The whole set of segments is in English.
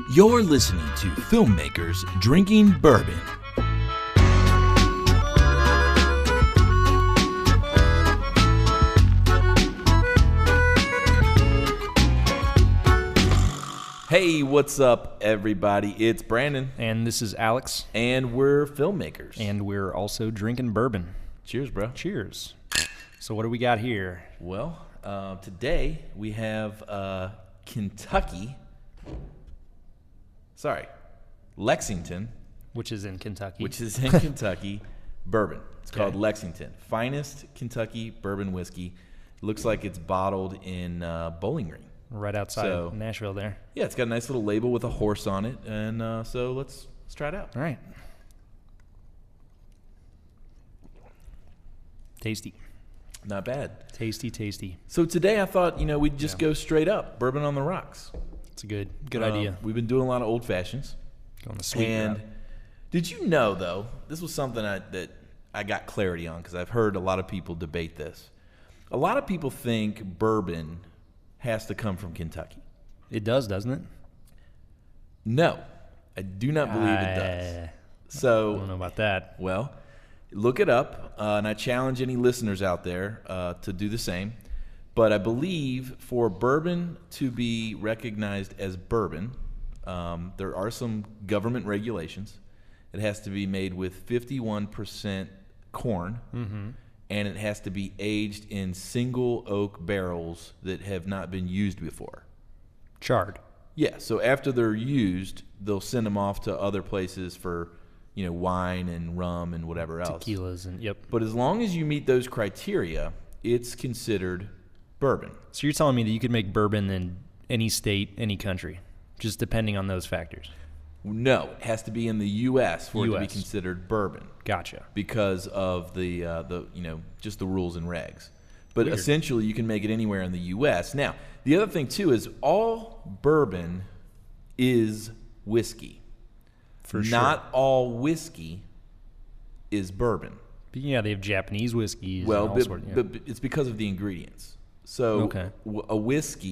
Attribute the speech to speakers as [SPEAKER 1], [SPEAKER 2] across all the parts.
[SPEAKER 1] You're listening to Filmmakers Drinking Bourbon. Hey, what's up, everybody? It's Brandon.
[SPEAKER 2] And this is Alex.
[SPEAKER 1] And we're filmmakers.
[SPEAKER 2] And we're also drinking bourbon.
[SPEAKER 1] Cheers, bro.
[SPEAKER 2] Cheers. So what do we got here?
[SPEAKER 1] Well, today we have Lexington.
[SPEAKER 2] Which is in Kentucky.
[SPEAKER 1] Bourbon. It's called Lexington. Finest Kentucky bourbon whiskey. Looks like it's bottled in Bowling Green.
[SPEAKER 2] Right outside of Nashville there.
[SPEAKER 1] Yeah, it's got a nice little label with a horse on it. And so let's try it out.
[SPEAKER 2] All right. Tasty.
[SPEAKER 1] Not bad.
[SPEAKER 2] Tasty.
[SPEAKER 1] So today I thought, we'd just go straight up. Bourbon on the rocks.
[SPEAKER 2] It's a good idea.
[SPEAKER 1] We've been doing a lot of old fashions.
[SPEAKER 2] Going the sweet route.
[SPEAKER 1] Did you know, though, this was something that I got clarity on because I've heard a lot of people debate this. A lot of people think bourbon has to come from Kentucky.
[SPEAKER 2] It does, doesn't it?
[SPEAKER 1] No, I do not believe it does. So
[SPEAKER 2] I don't know about that.
[SPEAKER 1] Well, look it up, and I challenge any listeners out there to do the same. But I believe for bourbon to be recognized as bourbon, there are some government regulations. It has to be made with 51% corn, and it has to be aged in single oak barrels that have not been used before.
[SPEAKER 2] Charred.
[SPEAKER 1] Yeah, so after they're used, they'll send them off to other places for, wine and rum and whatever else.
[SPEAKER 2] Tequilas and yep.
[SPEAKER 1] But as long as you meet those criteria, it's considered bourbon.
[SPEAKER 2] So you're telling me that you could make bourbon in any state, any country, just depending on those factors?
[SPEAKER 1] No, it has to be in the U.S. for it to be considered bourbon.
[SPEAKER 2] Gotcha. Because
[SPEAKER 1] of the just the rules and regs. But
[SPEAKER 2] Weird.
[SPEAKER 1] Essentially, you can make it anywhere in the U.S. Now, the other thing, too, is all bourbon is whiskey.
[SPEAKER 2] For sure.
[SPEAKER 1] Not all whiskey is bourbon.
[SPEAKER 2] But yeah, they have Japanese whiskeys.
[SPEAKER 1] Well,
[SPEAKER 2] and all sorts,
[SPEAKER 1] but it's because of the ingredients. So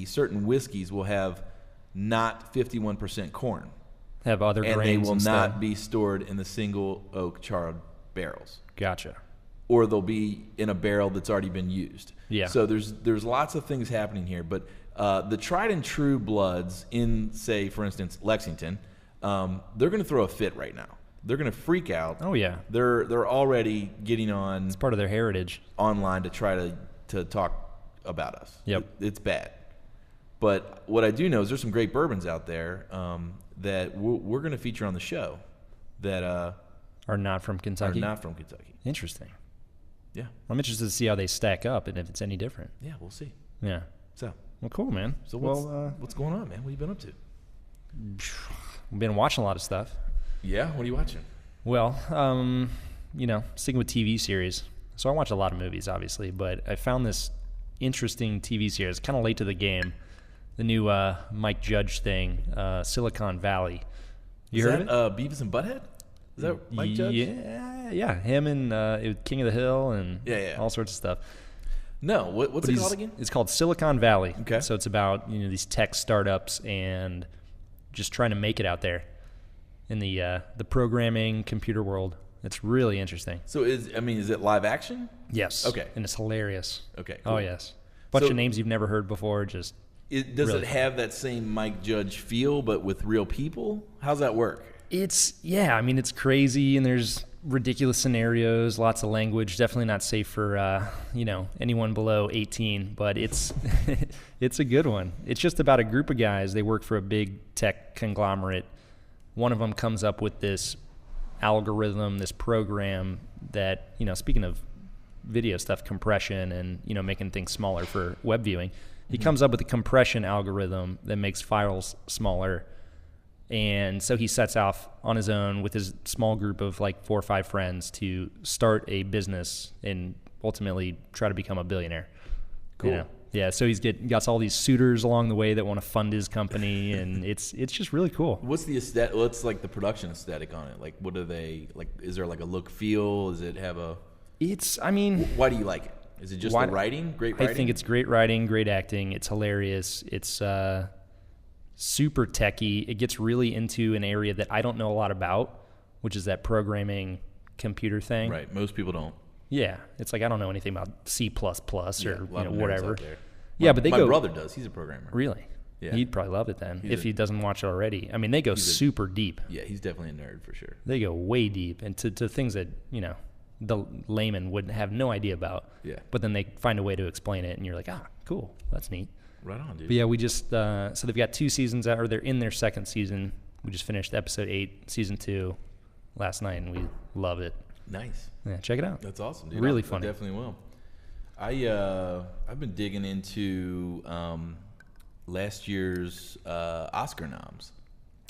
[SPEAKER 1] certain whiskeys will have not 51% corn.
[SPEAKER 2] Have other grains
[SPEAKER 1] and they will
[SPEAKER 2] instead.
[SPEAKER 1] not be stored in the single oak charred barrels.
[SPEAKER 2] Gotcha.
[SPEAKER 1] Or they'll be in a barrel that's already been used.
[SPEAKER 2] Yeah.
[SPEAKER 1] So there's lots of things happening here, but the tried and true bloods in, say, for instance, Lexington, they're going to throw a fit right now. They're going to freak out.
[SPEAKER 2] Oh yeah.
[SPEAKER 1] They're already getting on.
[SPEAKER 2] It's part of their heritage.
[SPEAKER 1] Online to try to talk about us.
[SPEAKER 2] Yep.
[SPEAKER 1] It's bad. But what I do know is there's some great bourbons out there that we're going to feature on the show that
[SPEAKER 2] are not from Kentucky.
[SPEAKER 1] Interesting. Yeah.
[SPEAKER 2] I'm interested to see how they stack up and if it's any different.
[SPEAKER 1] Yeah, we'll see.
[SPEAKER 2] Yeah.
[SPEAKER 1] So.
[SPEAKER 2] Well, cool, man.
[SPEAKER 1] So what's going on, man? What have you been up to?
[SPEAKER 2] I've been watching a lot of stuff.
[SPEAKER 1] Yeah? What are you watching?
[SPEAKER 2] Well, sticking with TV series. So I watch a lot of movies, obviously, but I found this interesting TV series, kind of late to the game. The new Mike Judge thing, Silicon Valley. You heard of it?
[SPEAKER 1] Beavis and Butthead? Is that Mike Judge?
[SPEAKER 2] Yeah. Him and King of the Hill and all sorts of stuff.
[SPEAKER 1] No, what's it called again?
[SPEAKER 2] It's called Silicon Valley.
[SPEAKER 1] Okay.
[SPEAKER 2] So it's about these tech startups and just trying to make it out there in the programming computer world. It's really interesting.
[SPEAKER 1] So is it live action?
[SPEAKER 2] Yes.
[SPEAKER 1] Okay.
[SPEAKER 2] And it's hilarious.
[SPEAKER 1] Okay. Cool.
[SPEAKER 2] Oh yes. Bunch of names you've never heard before. Does
[SPEAKER 1] it have that same Mike Judge feel, but with real people? How's that work?
[SPEAKER 2] It's crazy, and there's ridiculous scenarios, lots of language. Definitely not safe for anyone below 18, but it's it's a good one. It's just about a group of guys. They work for a big tech conglomerate. One of them comes up with this algorithm, this program that speaking of video stuff, compression and making things smaller for web viewing. He comes up with a compression algorithm that makes files smaller. And so he sets off on his own with his small group of like 4 or 5 friends to start a business and ultimately try to become a billionaire.
[SPEAKER 1] Cool.
[SPEAKER 2] Yeah, so he's got all these suitors along the way that want to fund his company, and it's just really cool.
[SPEAKER 1] What's the aesthetic? What's like the production aesthetic on it? Like, what are they like? Is there like a look, feel? Does it have a? Why do you like it? Is it just the writing? Great writing?
[SPEAKER 2] I think it's great writing, great acting. It's hilarious. It's super techy. It gets really into an area that I don't know a lot about, which is that programming computer thing.
[SPEAKER 1] Right. Most people don't.
[SPEAKER 2] Yeah. It's like I don't know anything about C++ or whatever.
[SPEAKER 1] Yeah,
[SPEAKER 2] but
[SPEAKER 1] my brother does. He's a programmer.
[SPEAKER 2] Really?
[SPEAKER 1] Yeah.
[SPEAKER 2] He'd probably love it then if he doesn't watch it already. I mean, they go super deep.
[SPEAKER 1] Yeah, he's definitely a nerd for sure.
[SPEAKER 2] They go way deep into things that, the layman would have no idea about.
[SPEAKER 1] Yeah.
[SPEAKER 2] But then they find a way to explain it, and you're like, cool. That's neat.
[SPEAKER 1] Right on, dude.
[SPEAKER 2] But yeah, we just, so they've got 2 seasons out, or they're in their 2nd season. We just finished episode 8, season 2 last night, and we love it.
[SPEAKER 1] Nice.
[SPEAKER 2] Yeah, check it out.
[SPEAKER 1] That's awesome, dude.
[SPEAKER 2] Really
[SPEAKER 1] I
[SPEAKER 2] funny.
[SPEAKER 1] definitely will. I've been digging into last year's Oscar noms.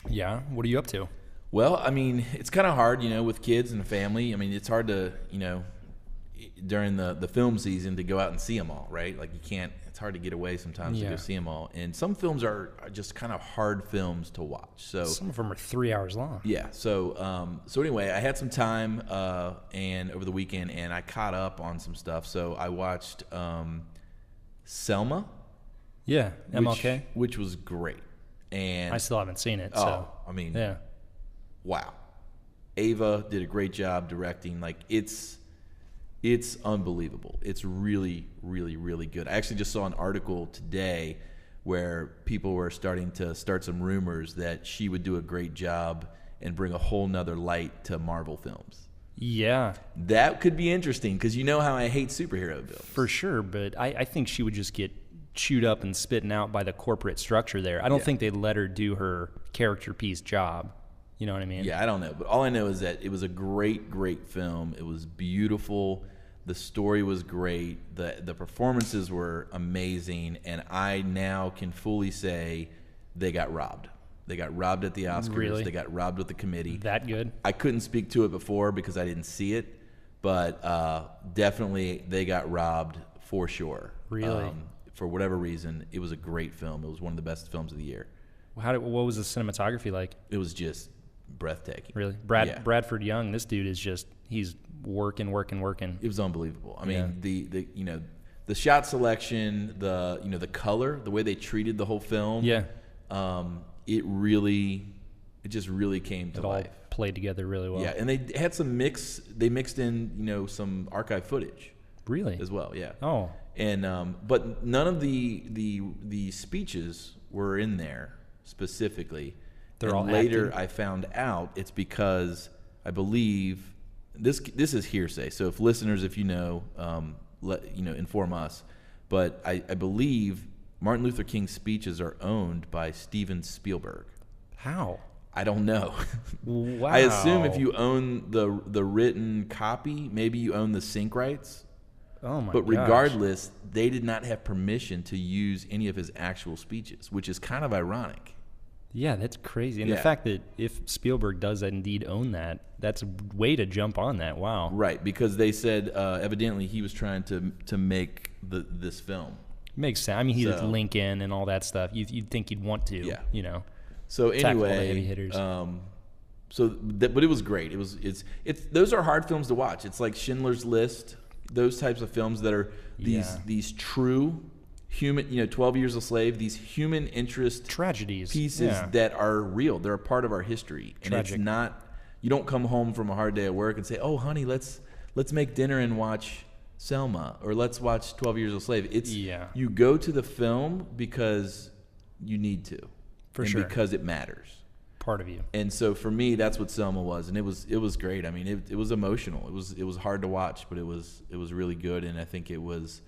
[SPEAKER 2] Yeah, what are you up to?
[SPEAKER 1] Well, I mean, it's kind of hard, with kids and family. I mean, it's hard to, during the film season to go out and see them all, right? Like you can't. It's hard to get away sometimes to go see them all. And some films are just kind of hard films to watch. So
[SPEAKER 2] some of them are 3 hours long.
[SPEAKER 1] Yeah. So anyway, I had some time and over the weekend, and I caught up on some stuff. So I watched Selma.
[SPEAKER 2] Yeah, MLK,
[SPEAKER 1] which was great. And
[SPEAKER 2] I still haven't seen it.
[SPEAKER 1] Yeah. Wow. Ava did a great job directing. Like it's unbelievable. It's really, really, really good. I actually just saw an article today where people were starting to start some rumors that she would do a great job and bring a whole nother light to Marvel films.
[SPEAKER 2] Yeah.
[SPEAKER 1] That could be interesting because you know how I hate superhero films.
[SPEAKER 2] For sure, but I think she would just get chewed up and spitting out by the corporate structure there. I don't think they'd let her do her character piece job. You know what I mean?
[SPEAKER 1] Yeah, I don't know. But all I know is that it was a great, great film. It was beautiful. The story was great. The performances were amazing. And I now can fully say they got robbed. They got robbed at the Oscars.
[SPEAKER 2] Really?
[SPEAKER 1] They got robbed with the committee.
[SPEAKER 2] That good?
[SPEAKER 1] I couldn't speak to it before because I didn't see it. But definitely they got robbed for sure.
[SPEAKER 2] Really?
[SPEAKER 1] For whatever reason, it was a great film. It was one of the best films of the year.
[SPEAKER 2] What was the cinematography like?
[SPEAKER 1] It was just breathtaking.
[SPEAKER 2] Really? Bradford Young, this dude is just, he's working.
[SPEAKER 1] It was unbelievable. I mean, the shot selection, the color, the way they treated the whole film.
[SPEAKER 2] Yeah.
[SPEAKER 1] It just really came to life.
[SPEAKER 2] All played together really well.
[SPEAKER 1] Yeah, and they had they mixed in, some archive footage.
[SPEAKER 2] Really?
[SPEAKER 1] As well, yeah.
[SPEAKER 2] Oh.
[SPEAKER 1] And but none of the speeches were in there specifically.
[SPEAKER 2] They're all
[SPEAKER 1] later
[SPEAKER 2] acting?
[SPEAKER 1] I found out it's because I believe this is hearsay. So if listeners, if you know, inform us. But I believe Martin Luther King's speeches are owned by Steven Spielberg.
[SPEAKER 2] How?
[SPEAKER 1] I don't know.
[SPEAKER 2] Wow.
[SPEAKER 1] I assume if you own the written copy, maybe you own the sync rights.
[SPEAKER 2] Oh my!
[SPEAKER 1] But regardless, they did not have permission to use any of his actual speeches, which is kind of ironic.
[SPEAKER 2] Yeah, that's crazy. And the fact that if Spielberg does indeed own that, that's a way to jump on that. Wow.
[SPEAKER 1] Right, because they said evidently he was trying to make this film.
[SPEAKER 2] Makes sense. I mean, he's Lincoln and all that stuff. You'd think he'd want to. Yeah.
[SPEAKER 1] So anyway,
[SPEAKER 2] all the heavy hitters.
[SPEAKER 1] But it was great. It's those are hard films to watch. It's like Schindler's List. Those types of films that are these true human, 12 Years a Slave, these human interest
[SPEAKER 2] tragedies
[SPEAKER 1] pieces that are real. They're a part of our history. And
[SPEAKER 2] Tragic.
[SPEAKER 1] It's not, you don't come home from a hard day at work and say, "Oh, honey, let's make dinner and watch Selma," or "Let's watch 12 Years a Slave." It's you go to the film because you need to.
[SPEAKER 2] For sure.
[SPEAKER 1] Because it matters.
[SPEAKER 2] Part of you.
[SPEAKER 1] And so for me, that's what Selma was, and it was great. I mean, it was emotional. It was hard to watch, but it was really good, and I think it was,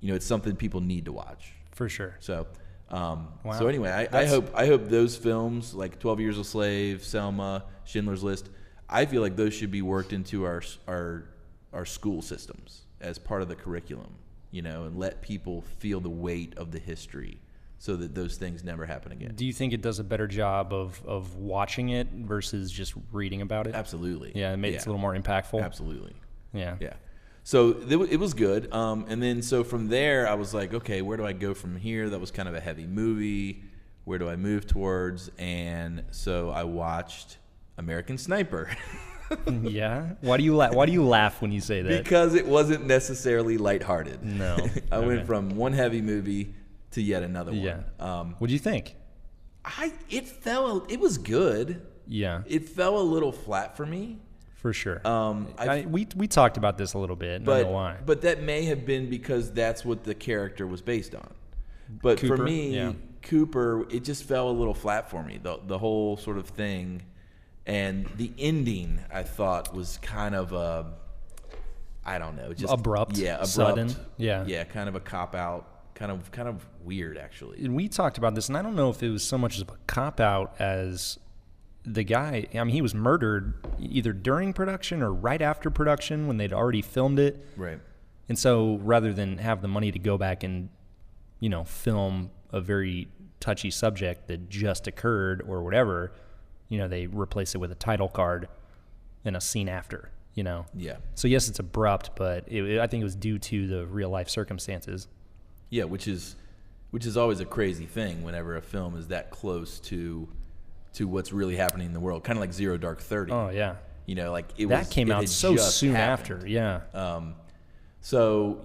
[SPEAKER 1] it's something people need to watch
[SPEAKER 2] for sure.
[SPEAKER 1] So,
[SPEAKER 2] wow.
[SPEAKER 1] So anyway, I hope those films like 12 Years a Slave, Selma, Schindler's List, I feel like those should be worked into our school systems as part of the curriculum, and let people feel the weight of the history, so that those things never happen again.
[SPEAKER 2] Do you think it does a better job of watching it versus just reading about it?
[SPEAKER 1] Absolutely.
[SPEAKER 2] Yeah, it makes it a little more impactful.
[SPEAKER 1] Absolutely.
[SPEAKER 2] Yeah.
[SPEAKER 1] Yeah. So it was good. And then so from there, I was like, okay, where do I go from here? That was kind of a heavy movie. Where do I move towards? And so I watched American Sniper.
[SPEAKER 2] Yeah. Why do you laugh when you say that?
[SPEAKER 1] Because it wasn't necessarily lighthearted.
[SPEAKER 2] No.
[SPEAKER 1] I went from one heavy movie to yet another one.
[SPEAKER 2] Yeah. What'd you think?
[SPEAKER 1] It was good.
[SPEAKER 2] Yeah,
[SPEAKER 1] It fell a little flat for me.
[SPEAKER 2] for sure. We talked about this a little bit. I don't know why.
[SPEAKER 1] But that may have been because that's what the character was based on. But
[SPEAKER 2] Cooper,
[SPEAKER 1] for me,
[SPEAKER 2] yeah.
[SPEAKER 1] Cooper, it just fell a little flat for me. The whole sort of thing, and the ending, I thought was kind of I don't know, just
[SPEAKER 2] abrupt,
[SPEAKER 1] yeah, abrupt,
[SPEAKER 2] sudden, yeah,
[SPEAKER 1] kind of a cop out, kind of weird actually.
[SPEAKER 2] And we talked about this, and I don't know if it was so much of a cop out as the guy. I mean, he was murdered either during production or right after production when they'd already filmed it,
[SPEAKER 1] Right.
[SPEAKER 2] and so rather than have the money to go back and film a very touchy subject that just occurred or whatever, they replace it with a title card and a scene after,
[SPEAKER 1] Yeah.
[SPEAKER 2] So yes, it's abrupt, but I think it was due to the real life circumstances.
[SPEAKER 1] Yeah, which is always a crazy thing whenever a film is that close to what's really happening in the world. Kind of like 0 Dark 30.
[SPEAKER 2] Oh yeah.
[SPEAKER 1] Like
[SPEAKER 2] that came out so soon after. Yeah.
[SPEAKER 1] So,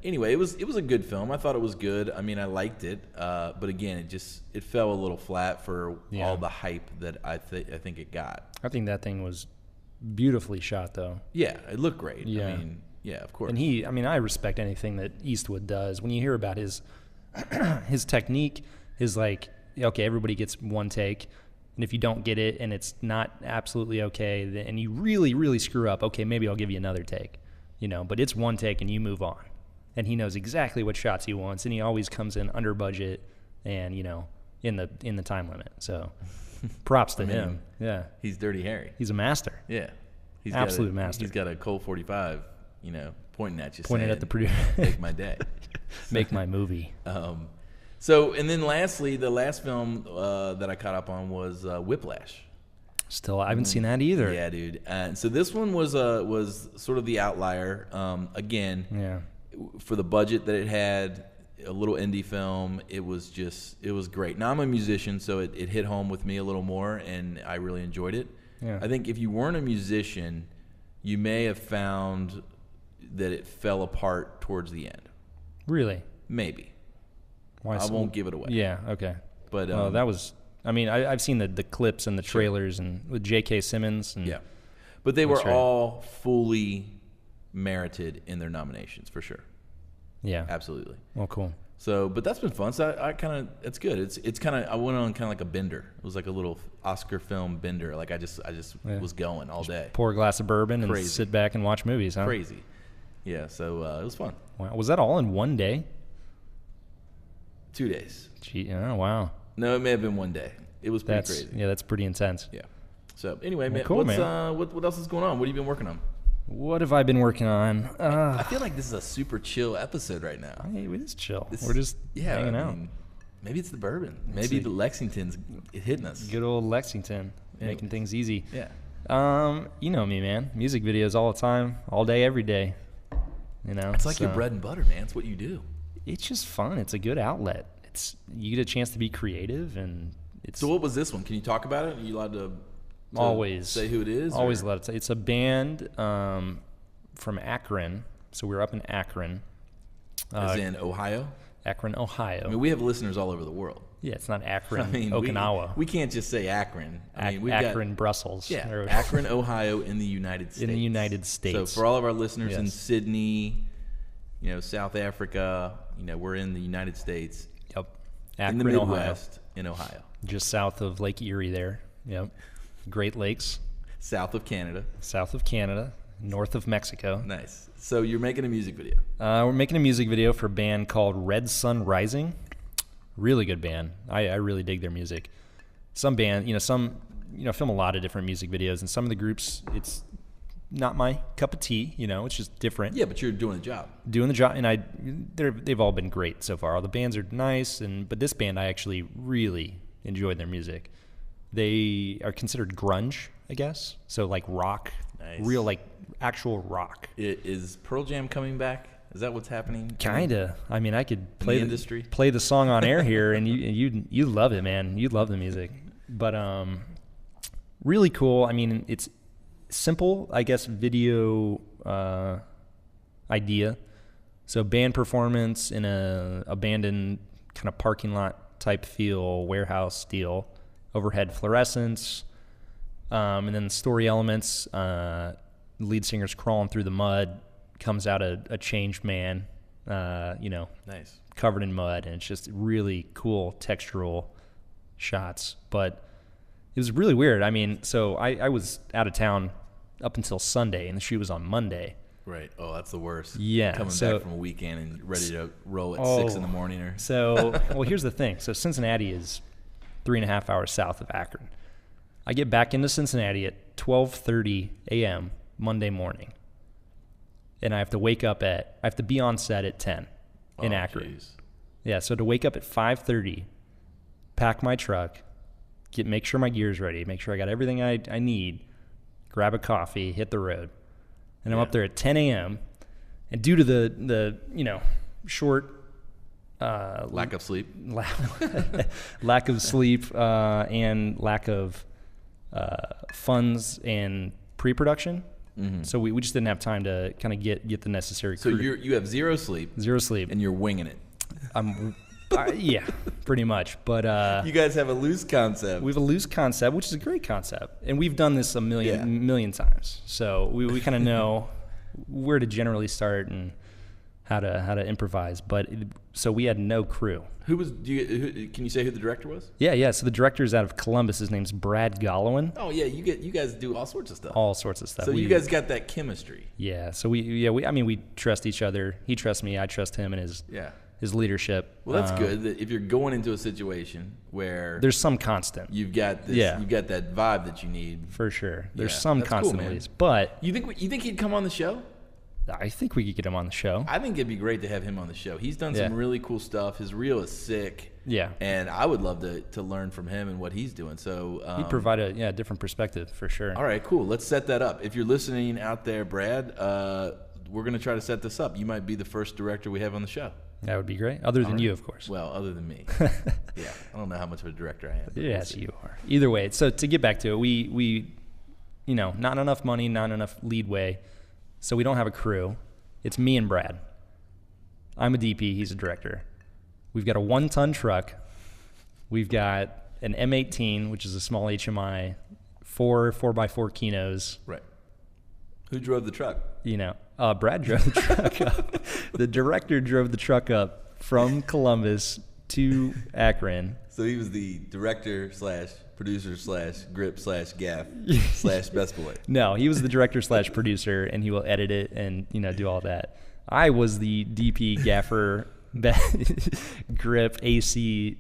[SPEAKER 1] anyway, it was a good film. I thought it was good. I mean, I liked it. But again, it fell a little flat for all the hype that I think it got.
[SPEAKER 2] I think that thing was beautifully shot, though.
[SPEAKER 1] Yeah, it looked great.
[SPEAKER 2] Yeah.
[SPEAKER 1] I mean, yeah, of course.
[SPEAKER 2] And I respect anything that Eastwood does. When you hear about his his technique, his like, okay, everybody gets one take, and if you don't get it and it's not absolutely okay, and you really, really screw up, okay, maybe I'll give you another take. But it's one take and you move on. And he knows exactly what shots he wants, and he always comes in under budget and, in the time limit. So props to him. Yeah.
[SPEAKER 1] He's Dirty Harry.
[SPEAKER 2] He's a master.
[SPEAKER 1] Yeah. He's
[SPEAKER 2] Absolute master.
[SPEAKER 1] He's got a Colt 45, pointing at you
[SPEAKER 2] Pointing at the producer.
[SPEAKER 1] Make my day.
[SPEAKER 2] Make my movie.
[SPEAKER 1] So, and then lastly, the last film that I caught up on was Whiplash.
[SPEAKER 2] Still, I haven't seen that either.
[SPEAKER 1] Yeah, dude. So this one was sort of the outlier. Again, for the budget that it had, a little indie film. It was great. Now I'm a musician, so it hit home with me a little more, and I really enjoyed it.
[SPEAKER 2] Yeah.
[SPEAKER 1] I think if you weren't a musician, you may have found that it fell apart towards the end.
[SPEAKER 2] Really?
[SPEAKER 1] Maybe.
[SPEAKER 2] Why
[SPEAKER 1] I won't give it away.
[SPEAKER 2] Yeah. Okay.
[SPEAKER 1] But
[SPEAKER 2] that was. I mean, I've seen the clips and the trailers and with J.K. Simmons. And
[SPEAKER 1] yeah, but they were all fully merited in their nominations for sure.
[SPEAKER 2] Yeah,
[SPEAKER 1] absolutely.
[SPEAKER 2] Well, cool.
[SPEAKER 1] So, but that's been fun. So I kind of, it's good. It's kind of, I went on kind of like a bender. It was like a little Oscar film bender. Like I just was going all day.
[SPEAKER 2] Pour a glass of bourbon and sit back and watch movies. Huh?
[SPEAKER 1] Crazy. Yeah. So it was fun.
[SPEAKER 2] Wow. Was that all in one day?
[SPEAKER 1] 2 days.
[SPEAKER 2] Gee. Oh, wow.
[SPEAKER 1] No, it may have been 1 day. It was pretty crazy.
[SPEAKER 2] Yeah, that's pretty intense.
[SPEAKER 1] Yeah. So anyway,
[SPEAKER 2] well,
[SPEAKER 1] man,
[SPEAKER 2] cool, man.
[SPEAKER 1] What else is going on? What have you been working on?
[SPEAKER 2] What have I been working on?
[SPEAKER 1] I feel like this is a super chill episode right now.
[SPEAKER 2] Hey, it is chill. We're just hanging out.
[SPEAKER 1] Maybe it's the bourbon. Maybe the Lexington's hitting us.
[SPEAKER 2] Good old Lexington, making things easy.
[SPEAKER 1] Yeah.
[SPEAKER 2] You know me, man. Music videos all the time, all day, every day.
[SPEAKER 1] It's like your bread and butter, man. It's what you do.
[SPEAKER 2] It's just fun. It's a good outlet. You get a chance to be creative, and
[SPEAKER 1] So what was this one? Can you talk about it? Are you allowed to
[SPEAKER 2] always
[SPEAKER 1] say who it is?
[SPEAKER 2] Always allowed to say. It's a band from Akron. So we're up in Akron.
[SPEAKER 1] As in Ohio?
[SPEAKER 2] Akron, Ohio.
[SPEAKER 1] I mean, we have listeners all over the world.
[SPEAKER 2] Yeah, it's not Akron, Okinawa.
[SPEAKER 1] We can't just say Akron. I mean, we've
[SPEAKER 2] Akron, Brussels.
[SPEAKER 1] Yeah, Akron, Ohio, in the United States.
[SPEAKER 2] In the United States.
[SPEAKER 1] So for all of our listeners in Sydney, South Africa, we're in the United States.
[SPEAKER 2] Yep. Akron,
[SPEAKER 1] in the Midwest,
[SPEAKER 2] Ohio.
[SPEAKER 1] in Ohio.
[SPEAKER 2] Just south of Lake Erie there. Yep. Great Lakes.
[SPEAKER 1] South of Canada.
[SPEAKER 2] South of Canada. North of Mexico.
[SPEAKER 1] Nice. So you're making a music video.
[SPEAKER 2] We're making a music video for a band called Red Sun Rising. Really good band. I really dig their music. Some band, film a lot of different music videos, and some of the groups, it's not my cup of tea. It's just different.
[SPEAKER 1] Yeah, but you're doing the job.
[SPEAKER 2] Doing the job, and they've all been great so far. All the bands are nice, but this band I actually really enjoyed their music. They are considered grunge, I guess. So like rock, real like actual rock.
[SPEAKER 1] Is Pearl Jam coming back? Is that what's happening?
[SPEAKER 2] Kinda. I mean, I could play
[SPEAKER 1] the
[SPEAKER 2] song on air here, and you love it, man. You love the music, but really cool. I mean, it's simple, I guess, video idea. So band performance in a abandoned kind of parking lot type feel, warehouse deal, overhead fluorescence, and then the story elements. Lead singer's crawling through the mud, comes out a changed man,
[SPEAKER 1] nice,
[SPEAKER 2] covered in mud, and it's just really cool textural shots. But it was really weird. I mean, so I was out of town up until Sunday, and the shoot was on Monday.
[SPEAKER 1] Right. Oh, that's the worst.
[SPEAKER 2] Yeah.
[SPEAKER 1] Coming back from a weekend and ready to roll at 6 in the morning.
[SPEAKER 2] Well, here's the thing. So Cincinnati is 3.5 hours south of Akron. I get back into Cincinnati at 12:30 a.m. Monday morning, and I have to be on set at 10 in Akron. Geez. Yeah, so to wake up at 5:30, pack my truck, make sure my gear's ready, make sure I got everything I need, grab a coffee, hit the road, and I'm up there at 10 a.m. And due to the short
[SPEAKER 1] lack of sleep,
[SPEAKER 2] lack of sleep, and lack of funds and pre-production. Mm-hmm. So we just didn't have time to kind of get the necessary crew.
[SPEAKER 1] So you have zero sleep, and you're winging it.
[SPEAKER 2] Yeah, pretty much. But
[SPEAKER 1] you guys have a loose concept.
[SPEAKER 2] We have a loose concept, which is a great concept, and we've done this a million times. So we kind of know where to generally start and how to improvise. But so we had no crew.
[SPEAKER 1] Can you say who the director was?
[SPEAKER 2] Yeah. So the director is out of Columbus. His name's Brad Gollowin.
[SPEAKER 1] Oh yeah, you guys do all sorts of stuff.
[SPEAKER 2] All sorts of stuff.
[SPEAKER 1] So you guys got that chemistry.
[SPEAKER 2] Yeah. So we trust each other. He trusts me. I trust him and his leadership.
[SPEAKER 1] Well, that's good. That if you're going into a situation where
[SPEAKER 2] there's some constant,
[SPEAKER 1] you've got you've got that vibe that you need
[SPEAKER 2] for sure. There's some constants, cool, but
[SPEAKER 1] you think he'd come on the show?
[SPEAKER 2] I think we could get him on the show.
[SPEAKER 1] I think it'd be great to have him on the show. He's done some really cool stuff. His reel is sick.
[SPEAKER 2] Yeah.
[SPEAKER 1] And I would love to learn from him and what he's doing. So
[SPEAKER 2] he'd provide a different perspective for sure.
[SPEAKER 1] All right, cool. Let's set that up. If you're listening out there, Brad, we're going to try to set this up. You might be the first director we have on the show.
[SPEAKER 2] That would be great. Other than you, of course.
[SPEAKER 1] Well, other than me. Yeah. I don't know how much of a director I am.
[SPEAKER 2] Yes, you are. Either way, so to get back to it, we not enough money, not enough leadway, so we don't have a crew. It's me and Brad. I'm a DP. He's a director. We've got a 1-ton truck. We've got an M18, which is a small HMI, 4x4 Kinos.
[SPEAKER 1] Right. Who drove the truck?
[SPEAKER 2] Brad drove the truck up. The director drove the truck up from Columbus to Akron.
[SPEAKER 1] So he was the director / producer / grip / gaff / best boy.
[SPEAKER 2] No, he was the director / producer, and he will edit it and do all that. I was the DP, gaffer, grip, AC,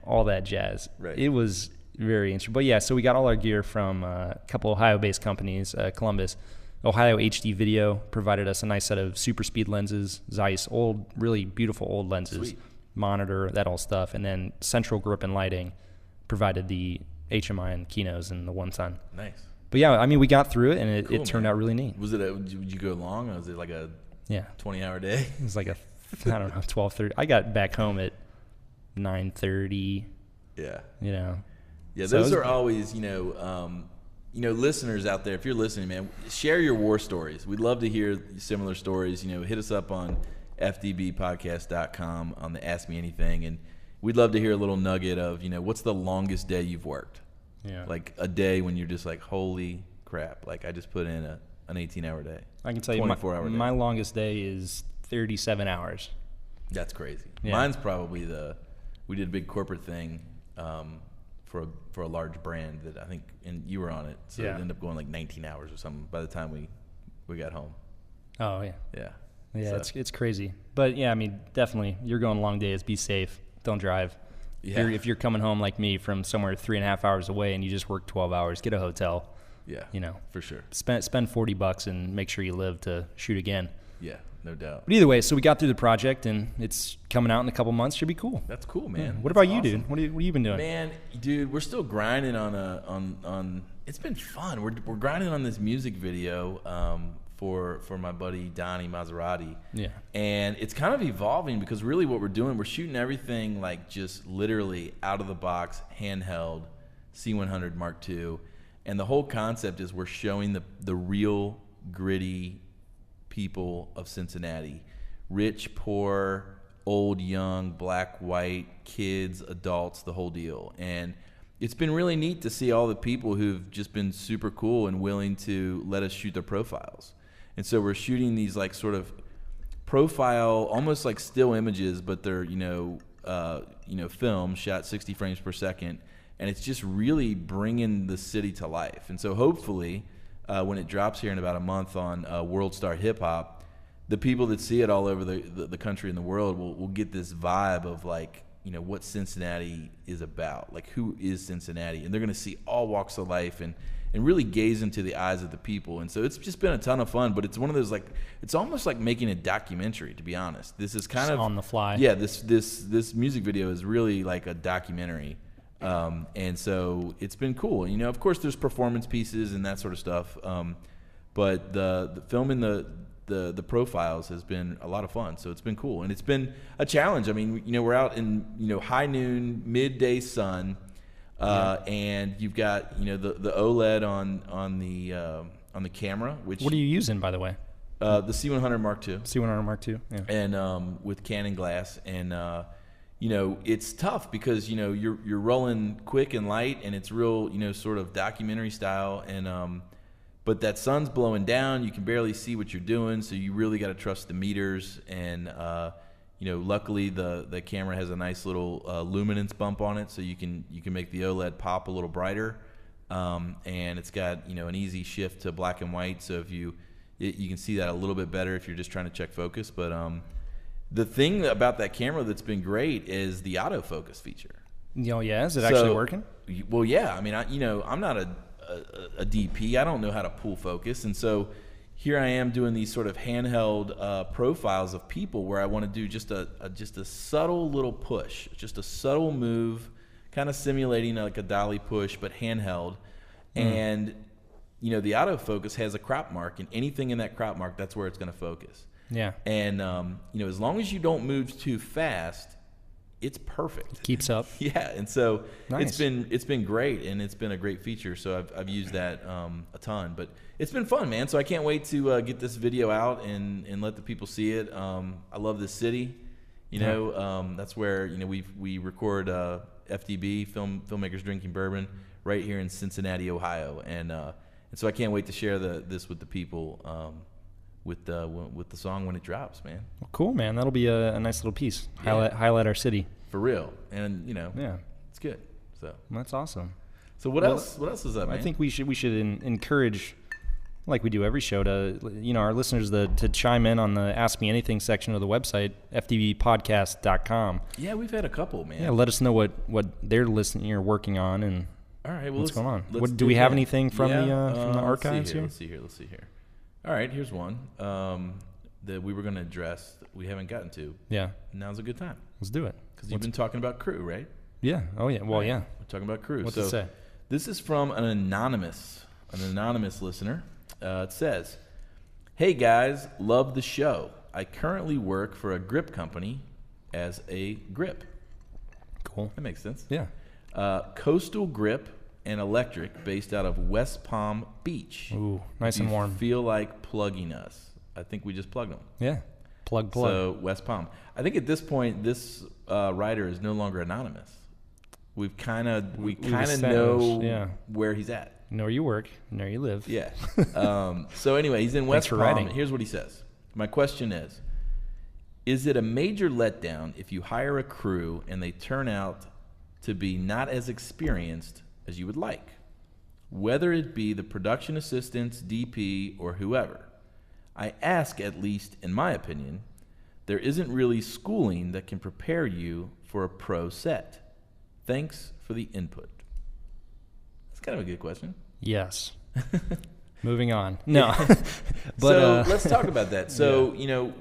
[SPEAKER 2] all that jazz.
[SPEAKER 1] Right.
[SPEAKER 2] It was very interesting. But yeah, so we got all our gear from a couple Ohio-based companies, Columbus. Ohio HD Video provided us a nice set of super speed lenses, Zeiss, really beautiful old lenses.
[SPEAKER 1] Sweet.
[SPEAKER 2] Monitor, that all stuff, and then Central Grip and Lighting provided the HMI and Kinos and the 1-ton.
[SPEAKER 1] Nice.
[SPEAKER 2] But yeah, we got through it, and it turned out really neat.
[SPEAKER 1] Was would you go long, or was it like a 20-hour day?
[SPEAKER 2] It was like I don't know, 12:30. I got back home at 9:30.
[SPEAKER 1] Yeah.
[SPEAKER 2] Yeah,
[SPEAKER 1] so those are always, listeners out there, if you're listening, man, share your war stories. We'd love to hear similar stories. Hit us up on fdbpodcast.com on the Ask Me Anything, and we'd love to hear a little nugget of, what's the longest day you've worked?
[SPEAKER 2] Yeah.
[SPEAKER 1] Like a day when you're just like, holy crap, like I just put in an 18-hour day.
[SPEAKER 2] I can tell you my longest day is 37 hours.
[SPEAKER 1] That's crazy.
[SPEAKER 2] Yeah.
[SPEAKER 1] Mine's probably we did a big corporate thing for a large brand that I think, and you were on it, so it ended up going like 19 hours or something by the time we got home.
[SPEAKER 2] Oh, yeah.
[SPEAKER 1] Yeah.
[SPEAKER 2] Yeah, so it's crazy. But yeah, definitely, you're going long days. Be safe. Don't drive.
[SPEAKER 1] Yeah.
[SPEAKER 2] If you're coming home like me from somewhere 3.5 hours away and you just work 12 hours, get a hotel.
[SPEAKER 1] Yeah. For sure.
[SPEAKER 2] Spend $40 and make sure you live to shoot again.
[SPEAKER 1] Yeah, no doubt.
[SPEAKER 2] But either way, so we got through the project and it's coming out in a couple months. Should be cool.
[SPEAKER 1] That's cool, man.
[SPEAKER 2] Yeah. What about you, dude? What have you been doing?
[SPEAKER 1] Man, dude, we're still grinding on. It's been fun. We're grinding on this music video. For my buddy Donnie Maserati.
[SPEAKER 2] Yeah.
[SPEAKER 1] And it's kind of evolving because really what we're doing, we're shooting everything like just literally out of the box, handheld, C100 Mark II. And the whole concept is we're showing the real gritty people of Cincinnati. Rich, poor, old, young, black, white, kids, adults, the whole deal. And it's been really neat to see all the people who've just been super cool and willing to let us shoot their profiles. And so we're shooting these like sort of profile, almost like still images, but they're film shot 60 frames per second, and it's just really bringing the city to life. And so hopefully, when it drops here in about a month on World Star Hip Hop, the people that see it all over the country and the world will get this vibe of like, what Cincinnati is about, like who is Cincinnati, and they're going to see all walks of life and really gaze into the eyes of the people. And so it's just been a ton of fun, but it's one of those, like, it's almost like making a documentary, to be honest. This is kind
[SPEAKER 2] just
[SPEAKER 1] of
[SPEAKER 2] on the fly.
[SPEAKER 1] Yeah, this music video is really like a documentary. And so it's been cool. Of course there's performance pieces and that sort of stuff. But the filming the profiles has been a lot of fun. So it's been cool. And it's been a challenge. I mean, we're out in, high noon, midday sun. And you've got the OLED on the camera. Which
[SPEAKER 2] what are you using, by the way?
[SPEAKER 1] The C100 Mark II.
[SPEAKER 2] C100 Mark II. Yeah.
[SPEAKER 1] And with Canon glass, and it's tough because you're rolling quick and light, and it's real sort of documentary style, and but that sun's blowing down. You can barely see what you're doing, so you really got to trust the meters. And luckily the camera has a nice little luminance bump on it, so you can make the OLED pop a little brighter. And it's got an easy shift to black and white, so if you can see that a little bit better if you're just trying to check focus. But the thing about that camera that's been great is the autofocus feature.
[SPEAKER 2] Yeah, is it actually working?
[SPEAKER 1] Well, yeah. I mean, I'm not a DP. I don't know how to pull focus, and so here I am doing these sort of handheld profiles of people where I want to do just a subtle little push, just a subtle move, kind of simulating like a dolly push, but handheld. And the autofocus has a crop mark, and anything in that crop mark, that's where it's going to focus.
[SPEAKER 2] Yeah.
[SPEAKER 1] And as long as you don't move too fast, it's perfect.
[SPEAKER 2] It keeps up.
[SPEAKER 1] Yeah, and so
[SPEAKER 2] nice.
[SPEAKER 1] it's been great, and it's been a great feature. So I've used that a ton, but it's been fun, man. So I can't wait to get this video out and let the people see it. I love this city. That's where we record FDB Filmmakers Drinking Bourbon right here in Cincinnati, Ohio, and so I can't wait to share this with the people. With the song when it drops, man.
[SPEAKER 2] Well, cool, man. That'll be a nice little piece. Highlight our city.
[SPEAKER 1] For real. And
[SPEAKER 2] yeah,
[SPEAKER 1] it's good. So
[SPEAKER 2] that's awesome.
[SPEAKER 1] So what else is up, man?
[SPEAKER 2] I think we should encourage, like we do every show, to our listeners to chime in on the Ask Me Anything section of the website, fdbpodcast.com.
[SPEAKER 1] Yeah, we've had a couple, man.
[SPEAKER 2] Yeah, let us know what they're listening or working on, and
[SPEAKER 1] all right, well,
[SPEAKER 2] what's going on. Do we have anything from the archives here?
[SPEAKER 1] Let's see here. All right, here's one that we were going to address that we haven't gotten to.
[SPEAKER 2] Yeah.
[SPEAKER 1] Now's a good time.
[SPEAKER 2] Let's do it.
[SPEAKER 1] Because you've been talking about crew, right?
[SPEAKER 2] Yeah. Oh, yeah. Well, yeah.
[SPEAKER 1] We're talking about crew.
[SPEAKER 2] What's it say?
[SPEAKER 1] This is from an anonymous listener. It says, "Hey guys, love the show. I currently work for a grip company as a grip."
[SPEAKER 2] Cool.
[SPEAKER 1] That makes sense.
[SPEAKER 2] Yeah.
[SPEAKER 1] Coastal Grip and Electric, based out of West Palm Beach.
[SPEAKER 2] Ooh, nice and warm.
[SPEAKER 1] Feel like plugging us? I think we just plugged them.
[SPEAKER 2] Yeah, plug.
[SPEAKER 1] So West Palm. I think at this point, this writer is no longer anonymous. We kind of know where he's at.
[SPEAKER 2] Know where you work, know where you live.
[SPEAKER 1] Yeah. So anyway, he's in West Palm.
[SPEAKER 2] Writing.
[SPEAKER 1] Here's what he says. My question is it a major letdown if you hire a crew and they turn out to be not as experienced as you would like, whether it be the production assistants, DP, or whoever? I ask, at least in my opinion, there isn't really schooling that can prepare you for a pro set. Thanks for the input. That's kind of a good question.
[SPEAKER 2] Yes. Moving on. No. But
[SPEAKER 1] so let's talk about that. So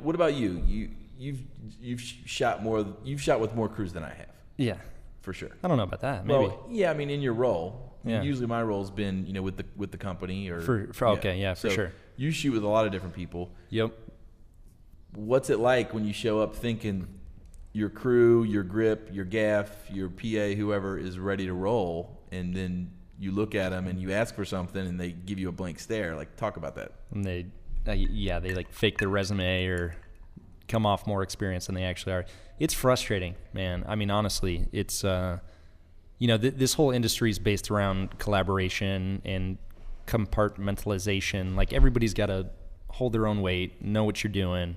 [SPEAKER 1] what about you? You've shot with more crews than I have.
[SPEAKER 2] Yeah.
[SPEAKER 1] For sure.
[SPEAKER 2] I don't know about that. Maybe.
[SPEAKER 1] Well, yeah. I mean, in your role,
[SPEAKER 2] yeah.
[SPEAKER 1] Usually my role's been, with the company or
[SPEAKER 2] for sure.
[SPEAKER 1] You shoot with a lot of different people.
[SPEAKER 2] Yep.
[SPEAKER 1] What's it like when you show up thinking your crew, your grip, your gaff, your PA, whoever is ready to roll, and then you look at them and you ask for something and they give you a blank stare? Like, talk about that.
[SPEAKER 2] And they like fake their resume or come off more experienced than they actually are. It's frustrating, man. I mean, honestly, it's this whole industry is based around collaboration and compartmentalization. Like, everybody's got to hold their own weight, know what you're doing,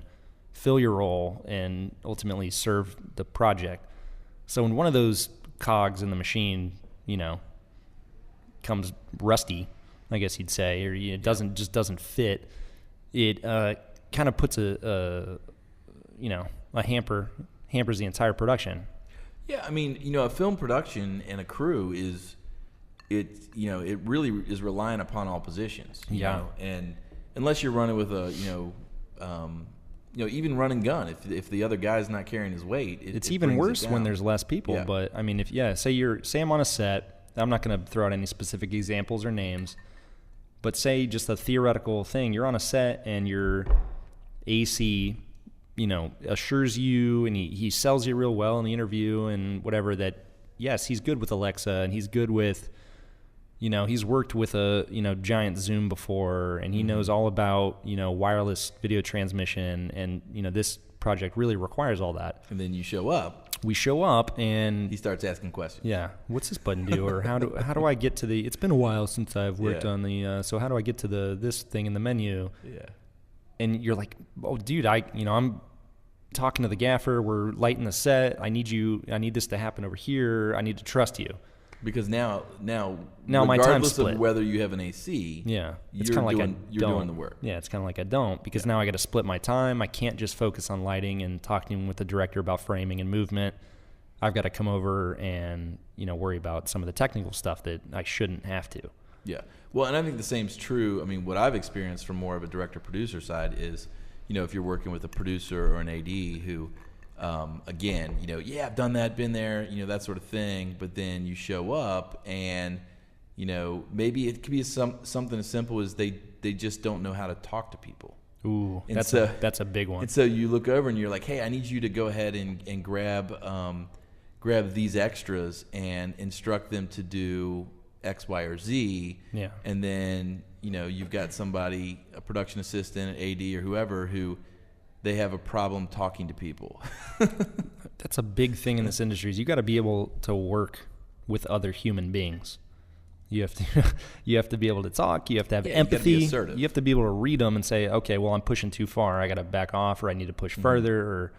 [SPEAKER 2] fill your role, and ultimately serve the project. So when one of those cogs in the machine, comes rusty, I guess you'd say, or it doesn't fit, it kind of puts a hampers the entire production.
[SPEAKER 1] Yeah, I mean, a film production and a crew it really is relying upon all positions. You know? And unless you're running with a, even run and gun, if the other guy's not carrying his weight,
[SPEAKER 2] it's even worse when there's less people.
[SPEAKER 1] Yeah.
[SPEAKER 2] But I mean, say I'm on a set. I'm not going to throw out any specific examples or names, but say just a theoretical thing. You're on a set and your AC, assures you, and he sells you real well in the interview and whatever, that yes, he's good with Alexa and he's good with, he's worked with a, giant Zoom before, and he knows all about, wireless video transmission, and, this project really requires all that.
[SPEAKER 1] And then you show up.
[SPEAKER 2] We show up and
[SPEAKER 1] he starts asking questions.
[SPEAKER 2] Yeah. What's this button do? Or how do I get to it's been a while since I've worked on the, so how do I get to this thing in the menu?
[SPEAKER 1] Yeah.
[SPEAKER 2] And you're like, oh dude, I'm talking to the gaffer. We're lighting the set. I need this to happen over here. I need to trust you.
[SPEAKER 1] Because now
[SPEAKER 2] my time's split.
[SPEAKER 1] Of whether you have an AC,
[SPEAKER 2] it's kind of like
[SPEAKER 1] you're doing the work.
[SPEAKER 2] Yeah, it's kind of like I don't, because now I got to split my time. I can't just focus on lighting and talking with the director about framing and movement. I've got to come over and worry about some of the technical stuff that I shouldn't have to.
[SPEAKER 1] Yeah, well, and I think the same's true. I mean, what I've experienced from more of a director-producer side is, if you're working with a producer or an AD who, again, I've done that, been there, that sort of thing. But then you show up and, maybe it could be something as simple as they just don't know how to talk to people.
[SPEAKER 2] Ooh,
[SPEAKER 1] and
[SPEAKER 2] that's a big one.
[SPEAKER 1] And so you look over and you're like, hey, I need you to go ahead and grab these extras and instruct them to do X, Y, or Z.
[SPEAKER 2] Yeah.
[SPEAKER 1] And then, you've got somebody, a production assistant, AD, or whoever, who they have a problem talking to people.
[SPEAKER 2] That's a big thing in this industry. Is you got to be able to work with other human beings. You have to be able to talk. You have to have empathy.
[SPEAKER 1] You gotta be assertive.
[SPEAKER 2] You have to be able to read them and say, okay, well, I'm pushing too far. I got to back off, or I need to push further, or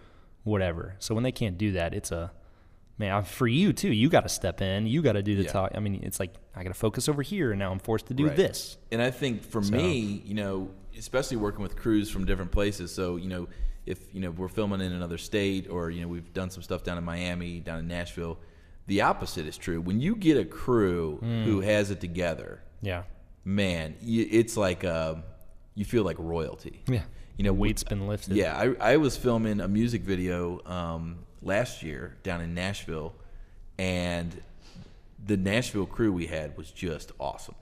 [SPEAKER 2] whatever. So when they can't do that, it's for you too. You got to step in. You got to do the talk. I mean, it's like, I got to focus over here, and now I'm forced to do this.
[SPEAKER 1] And I think for me, especially working with crews from different places. So, if we're filming in another state, or we've done some stuff down in Miami, down in Nashville, the opposite is true. When you get a crew who has it together, man, it's like you feel like royalty.
[SPEAKER 2] Yeah, weight's been lifted.
[SPEAKER 1] Yeah, I was filming a music video last year down in Nashville, and the Nashville crew we had was just awesome.